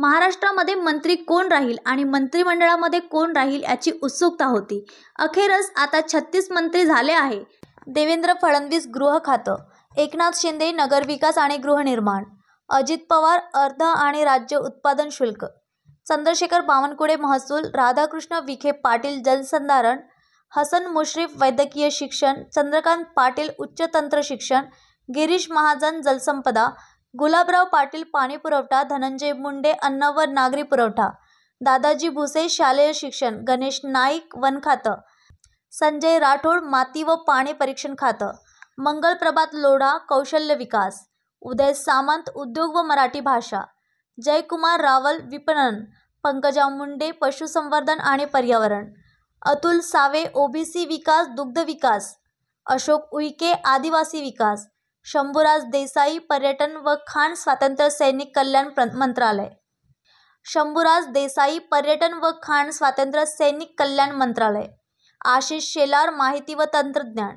महाराष्ट्रामध्ये मंत्री कोण राहील आणि मंत्रिमंडळामध्ये कोण राहील याची उत्सुकता होती. अखेरच आता 36 मंत्री झाले आहे. देवेंद्र फडणवीस गृह खातं, एकनाथ शिंदे नगरविकास आणि गृहनिर्माण, अजित पवार अर्ध आणि राज्य उत्पादन शुल्क, चंद्रशेखर बावनकुळे महसूल, राधाकृष्ण विखे पाटील जलसंधारण, हसन मुश्रीफ वैद्यकीय शिक्षण, चंद्रकांत पाटील उच्च तंत्र शिक्षण, गिरीश महाजन जलसंपदा, गुलाबराव पाटील पाणीपुरवठा, धनंजय मुंडे अन्न व नागरी पुरवठा, दादाजी भुसे शालेय शिक्षण, गणेश नाईक वन खातं, संजय राठोड माती व पाणी परीक्षण खातं, मंगल प्रभात लोढा कौशल्य विकास, उदय सामंत उद्योग व मराठी भाषा, जयकुमार रावल विपणन, पंकजा मुंडे पशुसंवर्धन आणि पर्यावरण, अतुल सावे ओबीसी विकास दुग्ध विकास, अशोक उईके आदिवासी विकास, शंभूराज देसाई पर्यटन व खाण स्वातंत्र्य सैनिक कल्याण मंत्रालय, शंभूराज देसाई पर्यटन व खाण स्वातंत्र्य सैनिक कल्याण मंत्रालय, आशिष शेलार माहिती व तंत्रज्ञान,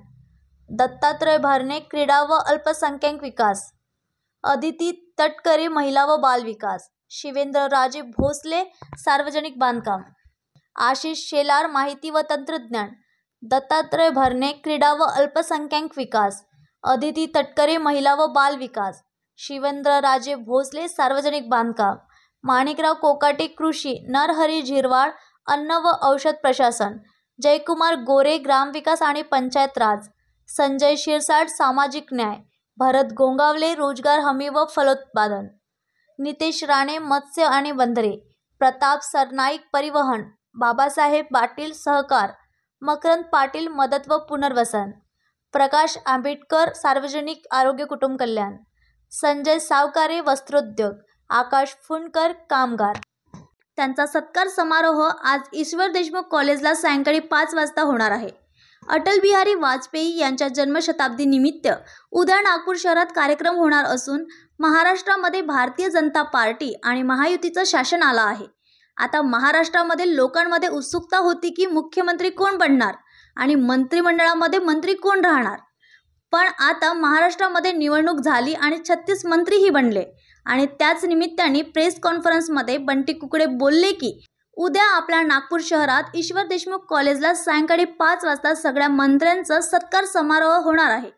दत्तात्रय भरणे क्रीडा व अल्पसंख्याक विकास, अदिती तटकरे महिला व बाल विकास, शिवेंद्र राजे भोसले सार्वजनिक बांधकाम, आशिष शेलार माहिती व तंत्रज्ञान, दत्तात्रय भरणे क्रीडा व अल्पसंख्याक विकास, अदिती तटकरे महिला व बाल विकास, शिवेंद्र राजे भोसले सार्वजनिक बांधकाम, माणिकराव कोकाटे कृषी, नरहरी झिरवाळ अन्न व औषध प्रशासन, जयकुमार गोरे ग्रामविकास आणि पंचायत राज, संजय शिरसाट सामाजिक न्याय, भरत गोंगावले रोजगार हमी व फलोत्पादन, नितेश राणे मत्स्य आणि बंदरे, प्रताप सरनाईक परिवहन, बाबासाहेब पाटील सहकार, मकरंद पाटील मदत व पुनर्वसन, प्रकाश आंबेडकर सार्वजनिक आरोग्य कुटुंब कल्याण, संजय सावकारे वस्त्रोद्योग, आकाश फुंडकर कामगार. त्यांचा सत्कार समारोह आज ईश्वर देशमुख कॉलेजला सायंकाळी 5 वाजता होणार आहे. अटल बिहारी वाजपेयी यांच्या जन्मशताब्दी निमित्त उद्या नागपूर शहरात कार्यक्रम होणार असून महाराष्ट्रामध्ये भारतीय जनता पार्टी आणि महायुतीचं शासन आलं आहे. आता महाराष्ट्रामध्ये लोकांमध्ये उत्सुकता होती की मुख्यमंत्री कोण बनणार आणि मंत्रिमंडळामध्ये मंत्री कोण राहणार. पण आता महाराष्ट्रामध्ये निवडणूक झाली आणि 36 मंत्रीही बनले आणि त्याच निमित्ताने प्रेस कॉन्फरन्समध्ये बंटी कुकडे बोलले की उद्या आपल्या नागपूर शहरात ईश्वर देशमुख कॉलेजला सायंकाळी 5 वाजता सगळ्या मंत्र्यांचा सत्कार समारोह होणार आहे.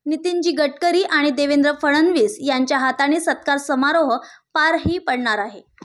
नितीनजी गडकरी आणि देवेंद्र फडणवीस यांच्या हाताने सत्कार समारोह पारही पडणार आहे.